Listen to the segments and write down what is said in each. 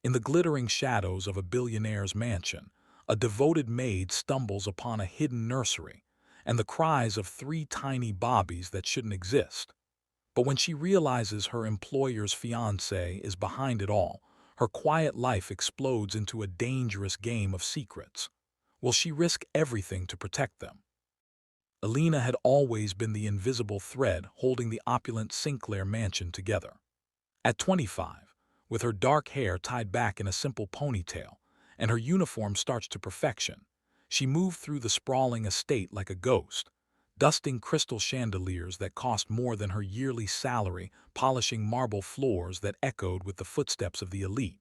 In the glittering shadows of a billionaire's mansion, a devoted maid stumbles upon a hidden nursery, and the cries of three tiny bobbies that shouldn't exist. But when she realizes her employer's fiancé is behind it all, her quiet life explodes into a dangerous game of secrets. Will she risk everything to protect them? Alina had always been the invisible thread holding the opulent Sinclair mansion together. At 25, with her dark hair tied back in a simple ponytail and her uniform starched to perfection, she moved through the sprawling estate like a ghost, dusting crystal chandeliers that cost more than her yearly salary, polishing marble floors that echoed with the footsteps of the elite,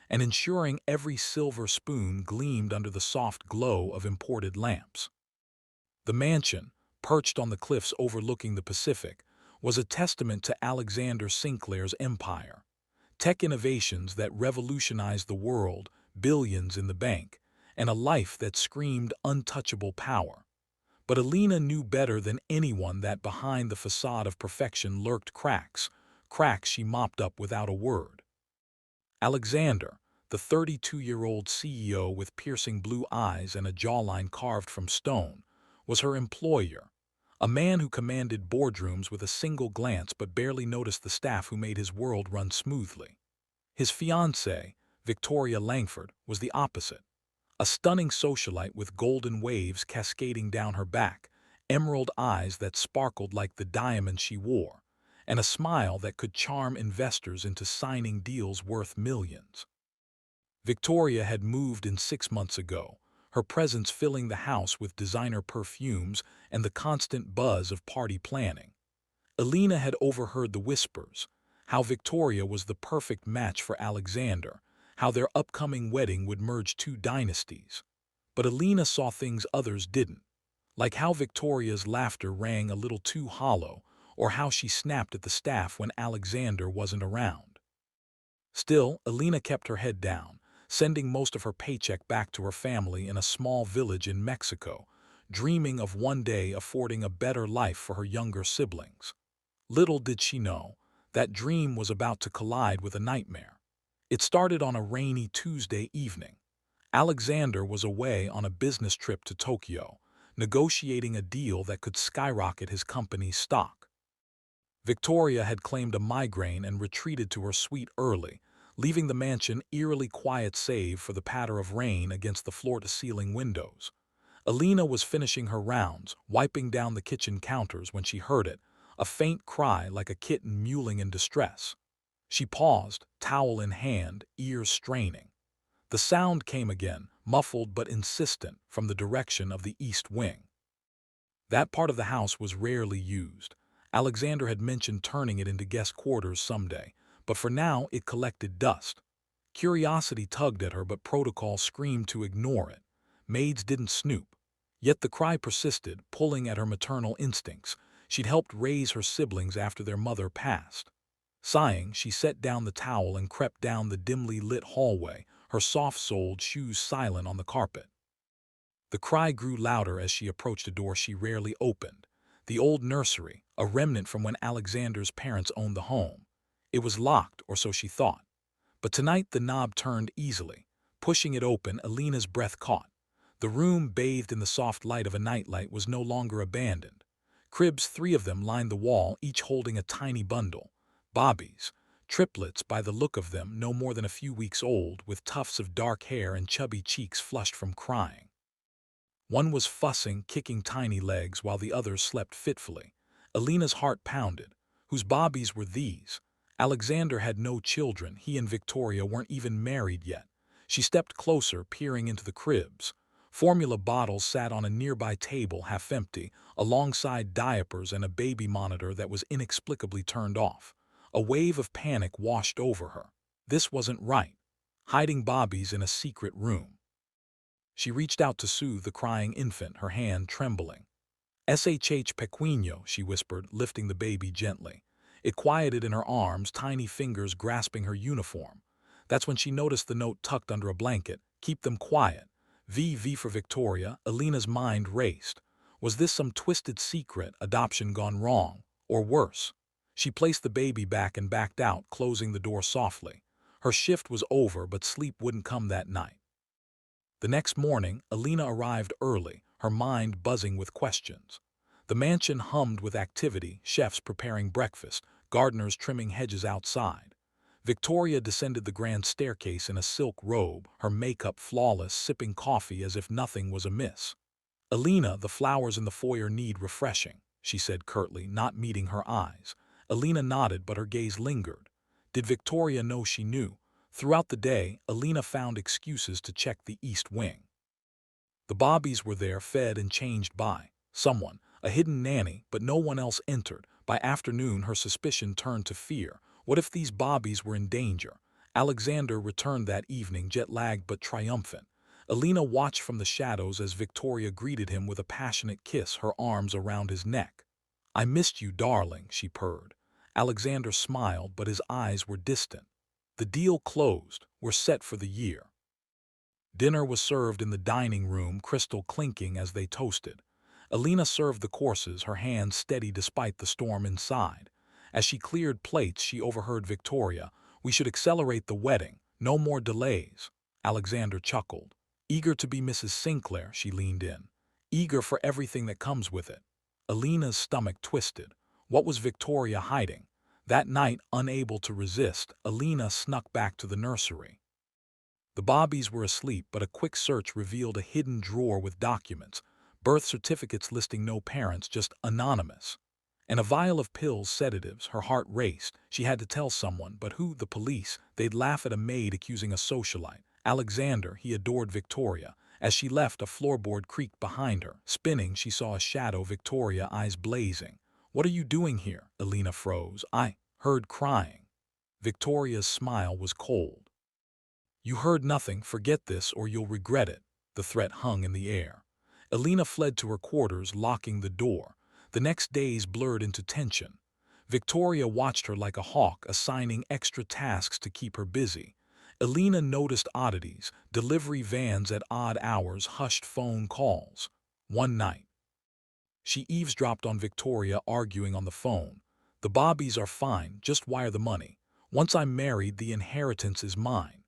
and ensuring every silver spoon gleamed under the soft glow of imported lamps. The mansion, perched on the cliffs overlooking the Pacific, was a testament to Alexander Sinclair's empire. Tech innovations that revolutionized the world, billions in the bank, and a life that screamed untouchable power. But Alina knew better than anyone that behind the facade of perfection lurked cracks she mopped up without a word. Alexander, the 32-year-old CEO with piercing blue eyes and a jawline carved from stone, was her employer, a man who commanded boardrooms with a single glance but barely noticed the staff who made his world run smoothly. His fiancée, Victoria Langford, was the opposite, a stunning socialite with golden waves cascading down her back, emerald eyes that sparkled like the diamonds she wore, and a smile that could charm investors into signing deals worth millions. Victoria had moved in 6 months ago, her presence filling the house with designer perfumes and the constant buzz of party planning. Alina had overheard the whispers, how Victoria was the perfect match for Alexander, how their upcoming wedding would merge two dynasties. But Alina saw things others didn't, like how Victoria's laughter rang a little too hollow, or how she snapped at the staff when Alexander wasn't around. Still, Alina kept her head down, sending most of her paycheck back to her family in a small village in Mexico, dreaming of one day affording a better life for her younger siblings. Little did she know, that dream was about to collide with a nightmare. It started on a rainy Tuesday evening. Alexander was away on a business trip to Tokyo, negotiating a deal that could skyrocket his company's stock. Victoria had claimed a migraine and retreated to her suite early, leaving the mansion eerily quiet save for the patter of rain against the floor-to-ceiling windows. Alina was finishing her rounds, wiping down the kitchen counters when she heard it, a faint cry like a kitten mewling in distress. She paused, towel in hand, ears straining. The sound came again, muffled but insistent, from the direction of the east wing. That part of the house was rarely used. Alexander had mentioned turning it into guest quarters someday, but for now it collected dust. Curiosity tugged at her, but protocol screamed to ignore it. Maids didn't snoop. Yet the cry persisted, pulling at her maternal instincts. She'd helped raise her siblings after their mother passed. Sighing, she set down the towel and crept down the dimly lit hallway, her soft-soled shoes silent on the carpet. The cry grew louder as she approached a door she rarely opened. The old nursery, a remnant from when Alexander's parents owned the home. It was locked, or so she thought. But tonight the knob turned easily. Pushing it open, Alina's breath caught. The room, bathed in the soft light of a nightlight, was no longer abandoned. Cribs, 3 of them, lined the wall, each holding a tiny bundle. Bobbies, triplets by the look of them, no more than a few weeks old, with tufts of dark hair and chubby cheeks flushed from crying. One was fussing, kicking tiny legs, while the others slept fitfully. Alina's heart pounded. Whose bobbies were these? Alexander had no children. He and Victoria weren't even married yet. She stepped closer, peering into the cribs. Formula bottles sat on a nearby table, half empty, alongside diapers and a baby monitor that was inexplicably turned off. A wave of panic washed over her. This wasn't right. Hiding bobbies in a secret room. She reached out to soothe the crying infant, her hand trembling. "SHH pequeño," she whispered, lifting the baby gently. It quieted in her arms, tiny fingers grasping her uniform. That's when she noticed the note tucked under a blanket. "Keep them quiet. V for Victoria." Alina's mind raced. Was this some twisted secret, adoption gone wrong? Or worse? She placed the baby back and backed out, closing the door softly. Her shift was over, but sleep wouldn't come that night. The next morning, Alina arrived early, her mind buzzing with questions. The mansion hummed with activity, chefs preparing breakfast, gardeners trimming hedges outside. Victoria descended the grand staircase in a silk robe, her makeup flawless, sipping coffee as if nothing was amiss. "Alina, the flowers in the foyer need refreshing," she said curtly, not meeting her eyes. Alina nodded, but her gaze lingered. Did Victoria know she knew? Throughout the day, Alina found excuses to check the east wing. The bobbies were there, fed and changed by someone, a hidden nanny, but no one else entered. By afternoon, her suspicion turned to fear. What if these bobbies were in danger? Alexander returned that evening, jet-lagged but triumphant. Alina watched from the shadows as Victoria greeted him with a passionate kiss, her arms around his neck. "I missed you, darling," she purred. Alexander smiled, but his eyes were distant. The deal closed. We're set for the year. Dinner was served in the dining room, crystal clinking as they toasted. Alina served the courses, her hands steady despite the storm inside. As she cleared plates, she overheard Victoria. "We should accelerate the wedding. No more delays." Alexander chuckled. Eager to be Mrs. Sinclair, she leaned in. Eager for everything that comes with it. Alina's stomach twisted. What was Victoria hiding? That night, unable to resist, Alina snuck back to the nursery. The bobbies were asleep, but a quick search revealed a hidden drawer with documents, birth certificates listing no parents, just anonymous. And a vial of pills, sedatives. Her heart raced. She had to tell someone, but who? The police. They'd laugh at a maid accusing a socialite. Alexander, he adored Victoria. As she left, a floorboard creaked behind her. Spinning, she saw a shadow, Victoria, eyes blazing. "What are you doing here?" Alina froze. "I heard crying." Victoria's smile was cold. "You heard nothing. Forget this or you'll regret it." The threat hung in the air. Alina fled to her quarters, locking the door. The next days blurred into tension. Victoria watched her like a hawk, assigning extra tasks to keep her busy. Alina noticed oddities, delivery vans at odd hours, hushed phone calls. One night, she eavesdropped on Victoria arguing on the phone. "The bobbies are fine, just wire the money. Once I'm married, the inheritance is mine."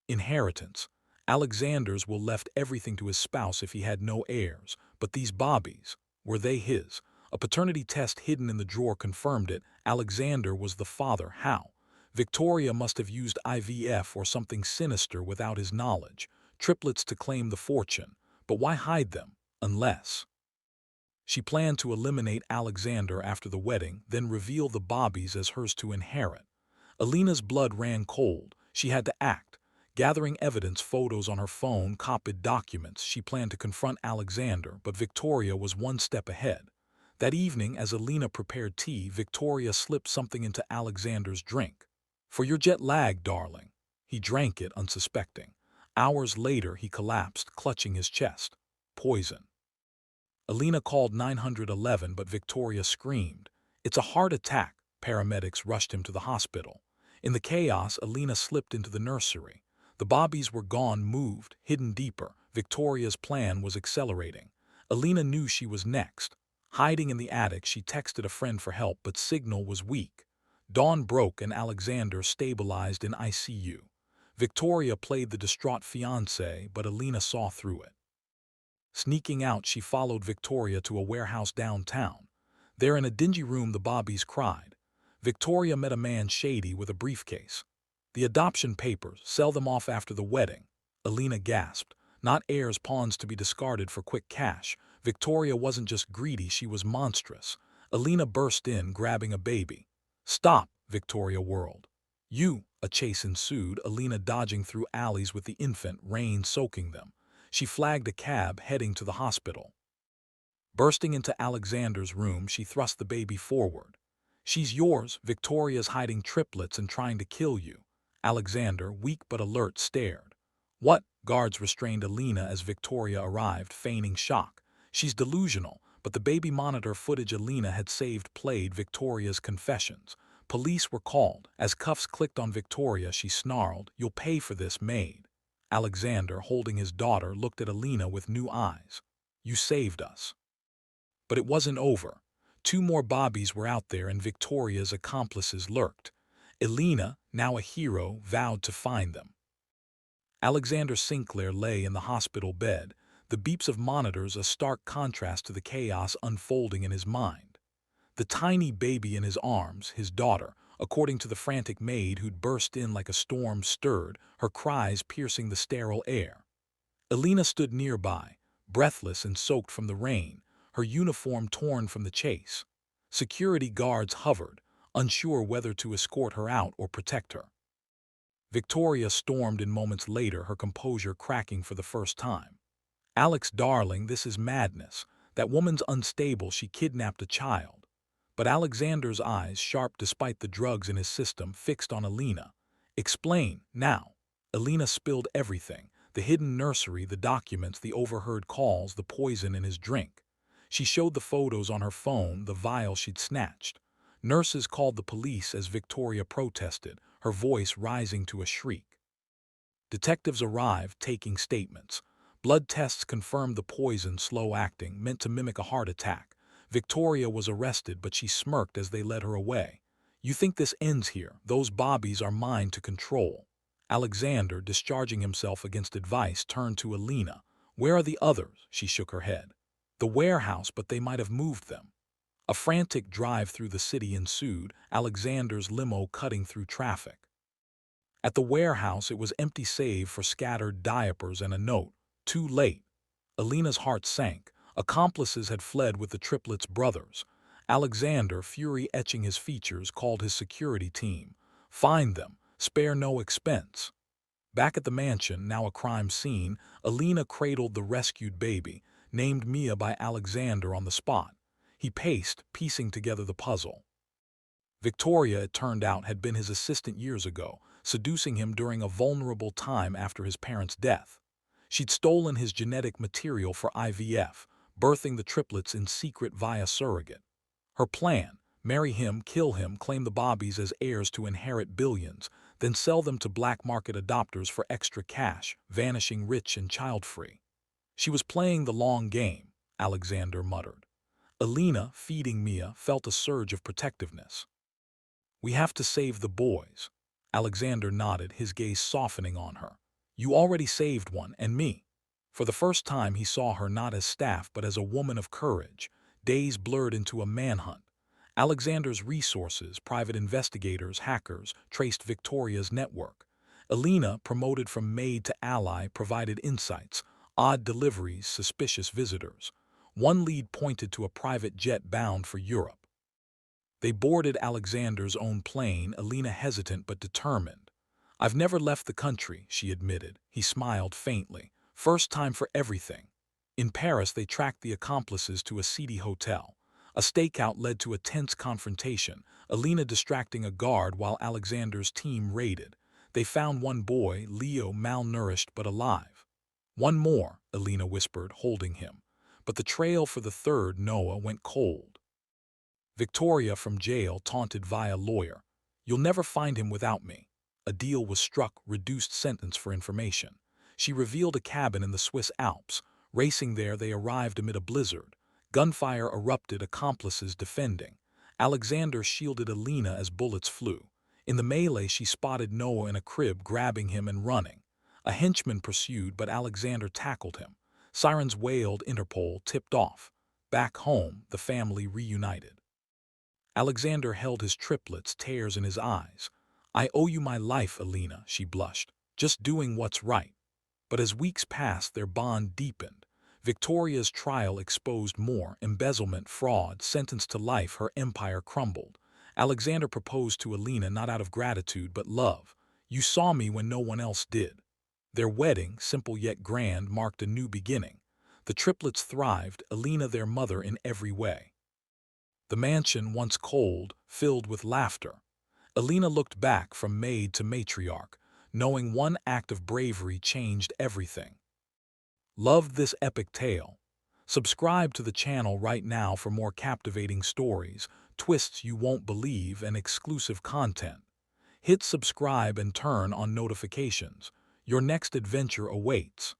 Inheritance. Alexander's will left everything to his spouse if he had no heirs. But these bobbies, were they his? A paternity test hidden in the drawer confirmed it. Alexander was the father. How? Victoria must have used IVF or something sinister without his knowledge. Triplets to claim the fortune. But why hide them? Unless she planned to eliminate Alexander after the wedding, then reveal the bobbies as hers to inherit. Alina's blood ran cold. She had to act. Gathering evidence, photos on her phone, copied documents, she planned to confront Alexander, but Victoria was one step ahead. That evening, as Alina prepared tea, Victoria slipped something into Alexander's drink. "For your jet lag, darling." He drank it, unsuspecting. Hours later, he collapsed, clutching his chest. Poison. Alina called 911, but Victoria screamed. "It's a heart attack." Paramedics rushed him to the hospital. In the chaos, Alina slipped into the nursery. The bobbies were gone, moved, hidden deeper. Victoria's plan was accelerating. Alina knew she was next. Hiding in the attic, she texted a friend for help, but signal was weak. Dawn broke and Alexander stabilized in ICU. Victoria played the distraught fiancée, but Alina saw through it. Sneaking out, she followed Victoria to a warehouse downtown. There in a dingy room, the bobbies cried. Victoria met a man shady with a briefcase. "The adoption papers, sell them off after the wedding." Alina gasped. Not heirs, pawns to be discarded for quick cash. Victoria wasn't just greedy, she was monstrous. Alina burst in, grabbing a baby. "Stop!" Victoria whirled. "You!" A chase ensued, Alina dodging through alleys with the infant, rain soaking them. She flagged a cab, heading to the hospital. Bursting into Alexander's room, she thrust the baby forward. "She's yours. Victoria's hiding triplets and trying to kill you." Alexander, weak but alert, stared. "What?" Guards restrained Alina as Victoria arrived, feigning shock. "She's delusional." But the baby monitor footage Alina had saved played Victoria's confessions. Police were called. As cuffs clicked on Victoria, she snarled, "You'll pay for this, Maid." Alexander, holding his daughter, looked at Alina with new eyes. "You saved us." But it wasn't over. Two more bobbies were out there and Victoria's accomplices lurked. Elena, now a hero, vowed to find them. Alexander Sinclair lay in the hospital bed, the beeps of monitors a stark contrast to the chaos unfolding in his mind. The tiny baby in his arms, his daughter, according to the frantic maid who'd burst in like a storm stirred, her cries piercing the sterile air. Elena stood nearby, breathless and soaked from the rain, her uniform torn from the chase. Security guards hovered, unsure whether to escort her out or protect her. Victoria stormed in moments later, her composure cracking for the first time. "Alex, darling, this is madness. That woman's unstable, she kidnapped a child." But Alexander's eyes, sharp despite the drugs in his system, fixed on Elena. "Explain, now." Elena spilled everything: the hidden nursery, the documents, the overheard calls, the poison in his drink. She showed the photos on her phone, the vial she'd snatched. Nurses called the police as Victoria protested, her voice rising to a shriek. Detectives arrived, taking statements. Blood tests confirmed the poison, slow-acting, meant to mimic a heart attack. Victoria was arrested, but she smirked as they led her away. "You think this ends here? Those bobbies are mine to control." Alexander, discharging himself against advice, turned to Elena. "Where are the others?" She shook her head. "The warehouse, but they might have moved them." A frantic drive through the city ensued, Alexander's limo cutting through traffic. At the warehouse, it was empty save for scattered diapers and a note. "Too late." Elena's heart sank. Accomplices had fled with the triplets' brothers. Alexander, fury etching his features, called his security team. "Find them. Spare no expense." Back at the mansion, now a crime scene, Elena cradled the rescued baby, named Mia by Alexander on the spot. He paced, piecing together the puzzle. Victoria, it turned out, had been his assistant years ago, seducing him during a vulnerable time after his parents' death. She'd stolen his genetic material for IVF, birthing the triplets in secret via surrogate. Her plan: marry him, kill him, claim the Bobbies as heirs to inherit billions, then sell them to black market adopters for extra cash, vanishing rich and child-free. She was playing the long game, Alexander muttered. Elena, feeding Mia, felt a surge of protectiveness. "We have to save the boys." Alexander nodded, his gaze softening on her. "You already saved one, and me." For the first time he saw her not as staff but as a woman of courage. Days blurred into a manhunt. Alexander's resources, private investigators, hackers, traced Victoria's network. Elena, promoted from maid to ally, provided insights: odd deliveries, suspicious visitors. One lead pointed to a private jet bound for Europe. They boarded Alexander's own plane, Elena hesitant but determined. "I've never left the country," she admitted. He smiled faintly. "First time for everything." In Paris, they tracked the accomplices to a seedy hotel. A stakeout led to a tense confrontation, Elena distracting a guard while Alexander's team raided. They found one boy, Leo, malnourished but alive. "One more," Elena whispered, holding him. But the trail for the third, Noah, went cold. Victoria, from jail, taunted via lawyer. "You'll never find him without me." A deal was struck, reduced sentence for information. She revealed a cabin in the Swiss Alps. Racing there, they arrived amid a blizzard. Gunfire erupted, accomplices defending. Alexander shielded Elena as bullets flew. In the melee, she spotted Noah in a crib, grabbing him and running. A henchman pursued, but Alexander tackled him. Sirens wailed, Interpol tipped off. Back home, the family reunited. Alexander held his triplets, tears in his eyes. "I owe you my life, Elena," she blushed. "Just doing what's right." But as weeks passed, their bond deepened. Victoria's trial exposed more: embezzlement, fraud, sentenced to life, her empire crumbled. Alexander proposed to Elena not out of gratitude but love. "You saw me when no one else did." Their wedding, simple yet grand, marked a new beginning. The triplets thrived, Elena their mother in every way. The mansion, once cold, filled with laughter. Elena looked back from maid to matriarch, knowing one act of bravery changed everything. Loved this epic tale? Subscribe to the channel right now for more captivating stories, twists you won't believe, and exclusive content. Hit subscribe and turn on notifications. Your next adventure awaits.